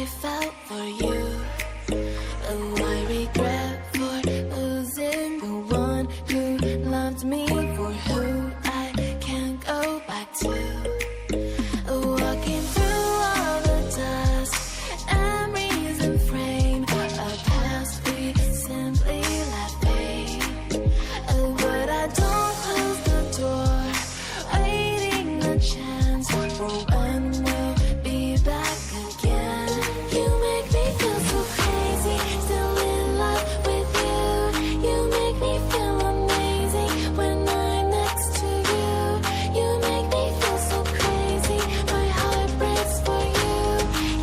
I felt for you. Oh, I regret for losing the one who loved me, for who I can't go back to. Walking through all the dust, memories and frame, a past we simply let fade. But I don't close the door, waiting a chance for when we'll be back again. You make me feel so crazy, still in love with you. You make me feel amazing when I'm next to you. You make me feel so crazy, my heart breaks for you.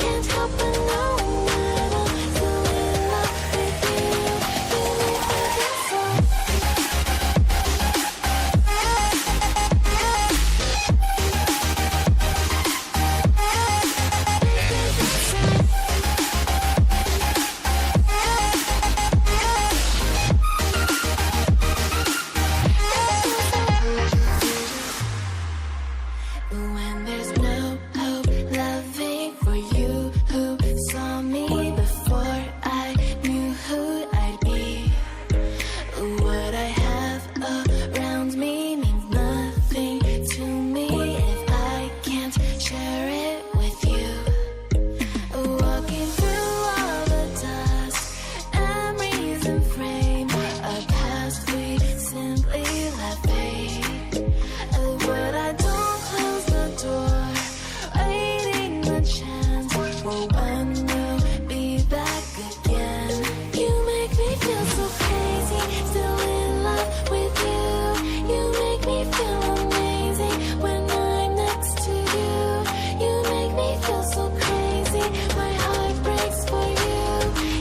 Can't help but knowing that I'm still in love with you. You make me feel so. When there's no hope loving for you who saw me before I knew who I'd be. What I have around me means nothing to me if I can't share it with you. Walking through all the dust, memories and frame, a past we simply let fade. But I don't close the door, waiting a chance for when we'll be back again. You make me feel so crazy, still in love with you. You make me feel amazing when I'm next to you. You make me feel so crazy, my heart breaks for you.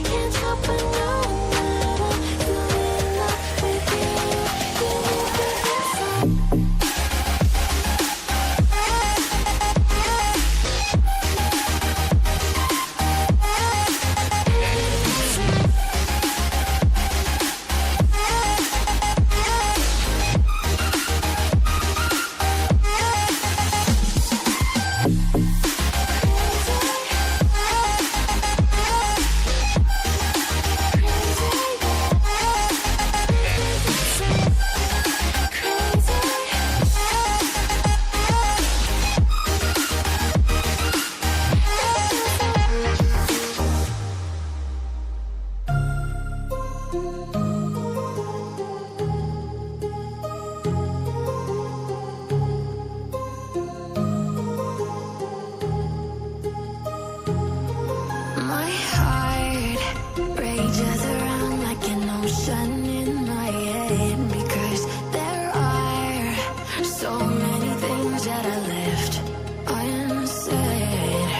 Can't help but knowing that I'm still in love with you. You make me feel so. My heart rages around like an ocean in my head, because there are so many things that I left unsaid.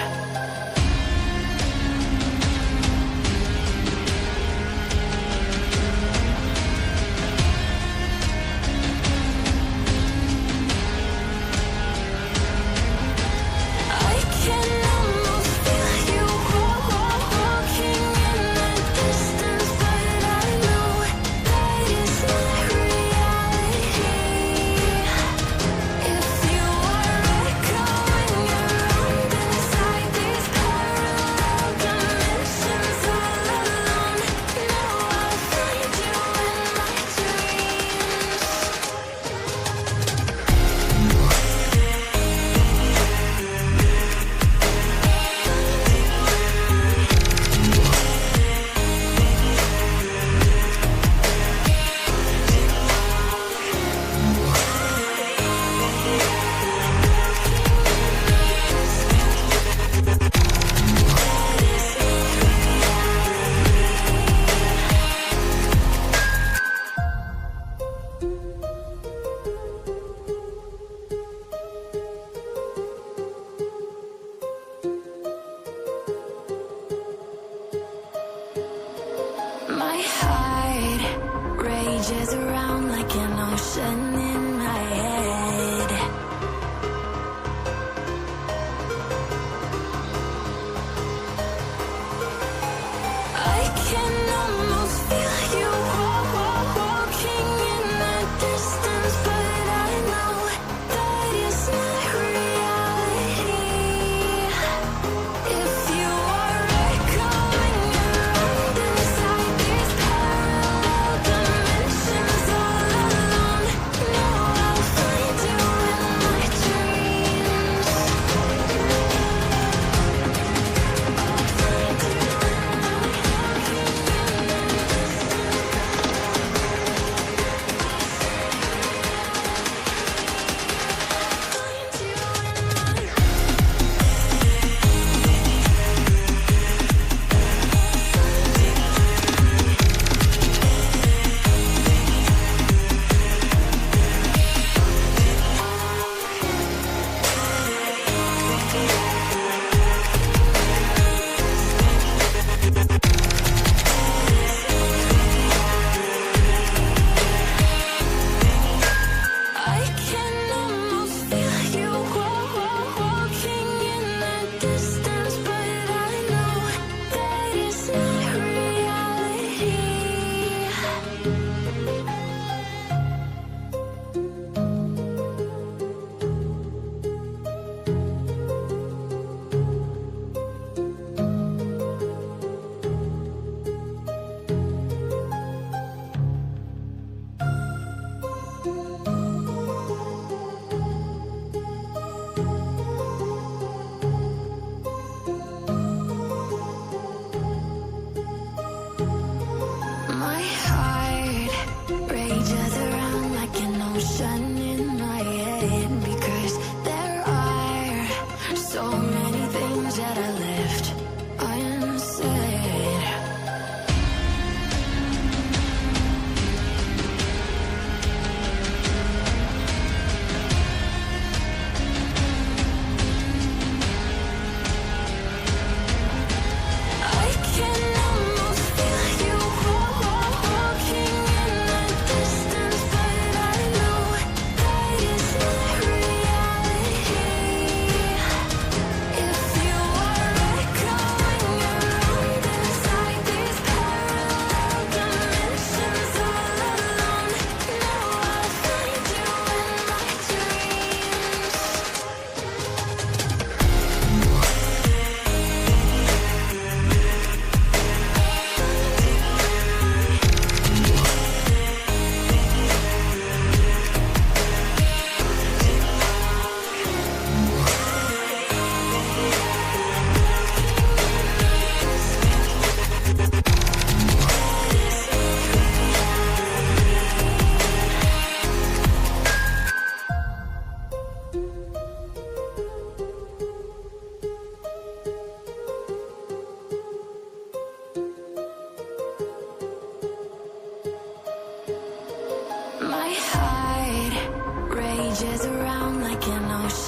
I can almost feel you walking in the distance, but I know that it's not reality. If you are echoing around inside these parallel dimensions all alone, now I'll find you in my dreams. My heart rages around like an ocean in my head. I can almost feel you walking in the distance, but I know that it's not reality. If you are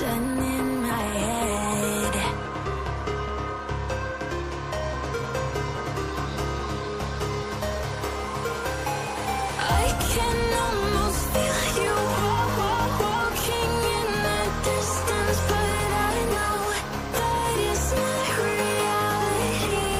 ocean in my head. I can almost feel you walking in the distance, but I know that it's not reality.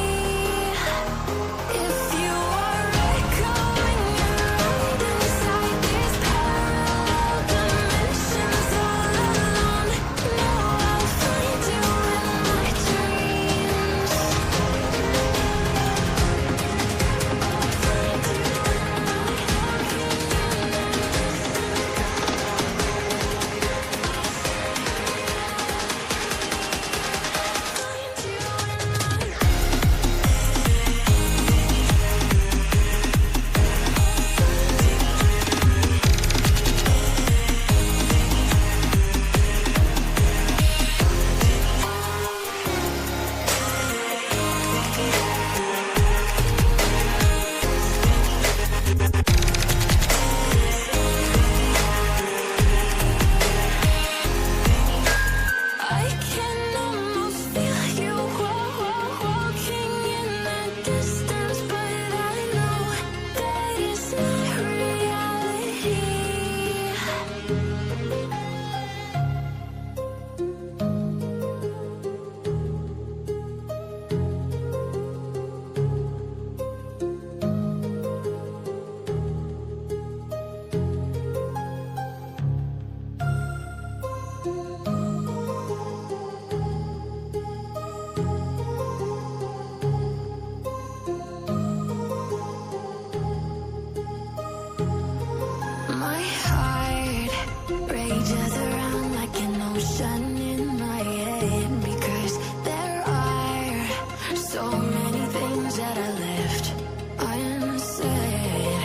If you are echoing around inside these parallel dimensions all alone, know I'll find you in my dreams. I can almost feel you walking in the distance, but I know that it's not reality. My heart rages around like an ocean in my head, because there are so many things that I left unsaid.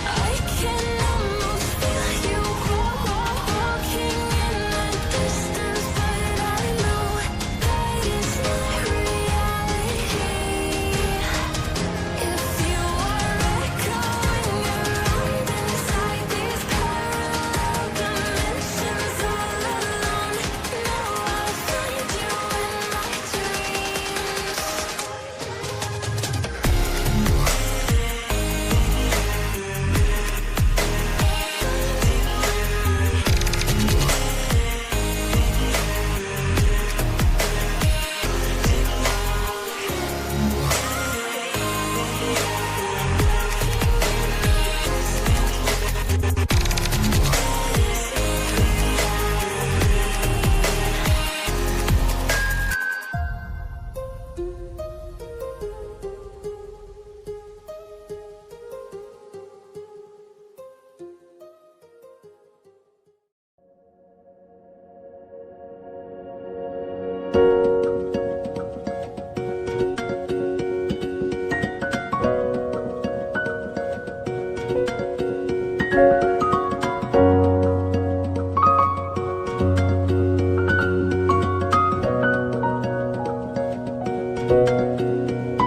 I can almost feel you walking in the distance, but I know that it's not reality. If you are echoing around inside these parallel dimensions all alone, know I'll find you in my dreams.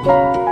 Thank you.